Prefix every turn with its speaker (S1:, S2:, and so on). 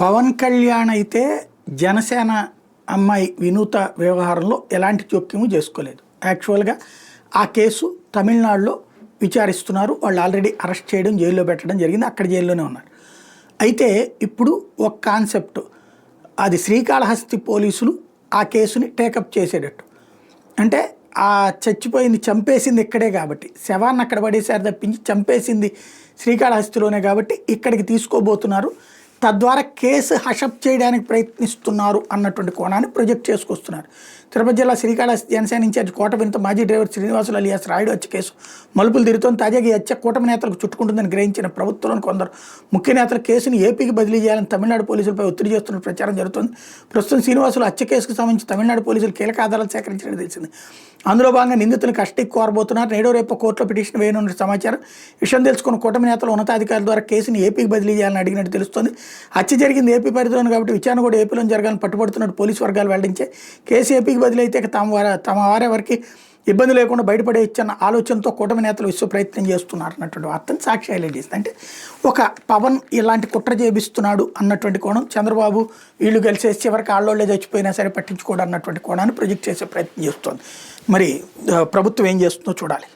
S1: పవన్ కళ్యాణ్ అయితే జనసేన అమ్మాయి వినూత వ్యవహారంలో ఎలాంటి జోక్యము చేసుకోలేదు. యాక్చువల్గా ఆ కేసు తమిళనాడులో విచారిస్తున్నారు. వాళ్ళు ఆల్రెడీ అరెస్ట్ చేయడం, జైల్లో పెట్టడం జరిగింది. అక్కడ జైల్లోనే ఉన్నారు. అయితే ఇప్పుడు ఒక కాన్సెప్ట్, అది శ్రీకాళహస్తి పోలీసులు ఆ కేసుని టేకప్ చేసేటట్టు. అంటే ఆ చచ్చిపోయింది, చంపేసింది ఇక్కడే కాబట్టి, శవాన్ని అక్కడ పడేసారు తప్పించి చంపేసింది శ్రీకాళహస్తిలోనే కాబట్టి ఇక్కడికి తీసుకోబోతున్నారు. తద్వారా కేసు హషప్ చేయడానికి ప్రయత్నిస్తున్నారు అన్నటువంటి కోణాన్ని ప్రొజెక్ట్ చేసుకొస్తున్నారు. తిరుపతి జిల్లా శ్రీకాళహస్తి జనసేన ఇన్ఛార్జ్ కోట వినత మాజీ డ్రైవర్ శ్రీనివాసులు అలియాస్ రాయుడు హత్య కేసు మలుపులు తిరుగుతోంది. తాజాగా ఈ హత్య కూటమి నేతలకు చుట్టుకుంటుందని గ్రహించిన ప్రభుత్వంలోని కొందరు ముఖ్య నేతలు కేసును ఏపీకి బదిలీ చేయాలని తమిళనాడు పోలీసులపై ఒత్తిడి చేస్తున్న ప్రచారం జరుగుతుంది. ప్రస్తుతం శ్రీనివాసులు హత్య కేసుకు సంబంధించి తమిళనాడు పోలీసులు కీలక ఆధారాలు సేకరించినట్టు తెలిసింది. అందులో భాగంగా నిందితులను కస్టడీకి కోరబోతున్నారు. నేడో రేపు కోర్టులో పిటిషన్ వేయనున్న సమాచారం. విషయం తెలుసుకున్న కూటమి నేతలు ఉన్నతాధికారుల ద్వారా కేసుని ఏపీకి బదిలీ చేయాలని అడిగినట్టు తెలుస్తోంది. హత్య జరిగింది ఏపీ పరిధిలోనే కాబట్టి విచారణ కూడా ఏపీలో జరగాలని పట్టుబడుతున్నట్టు పోలీసు వర్గాలు వెల్లడించాయి. కేసు ఏపీకి బదిలీ అయితే తమ వారెవరికి ఇబ్బంది లేకుండా బయటపడే ఇచ్చన్న ఆలోచనతో కూటమి నేతలు విశ్వ ప్రయత్నం చేస్తున్నారు అన్నటువంటి వార్తను సాక్షి హైలైట్ చేస్తుంది. అంటే ఒక పవన్ ఇలాంటి కుట్ర చేపిస్తున్నాడు అన్నటువంటి కోణం, చంద్రబాబు వీళ్ళు కలిసేసి చివరికి ఆళ్ళోళ్ళే చచ్చిపోయినా సరే పట్టించుకోవడం అన్నటువంటి కోణాన్ని ప్రొజెక్ట్ చేసే ప్రయత్నం చేస్తోంది. మరి ప్రభుత్వం ఏం చేస్తుందో చూడాలి.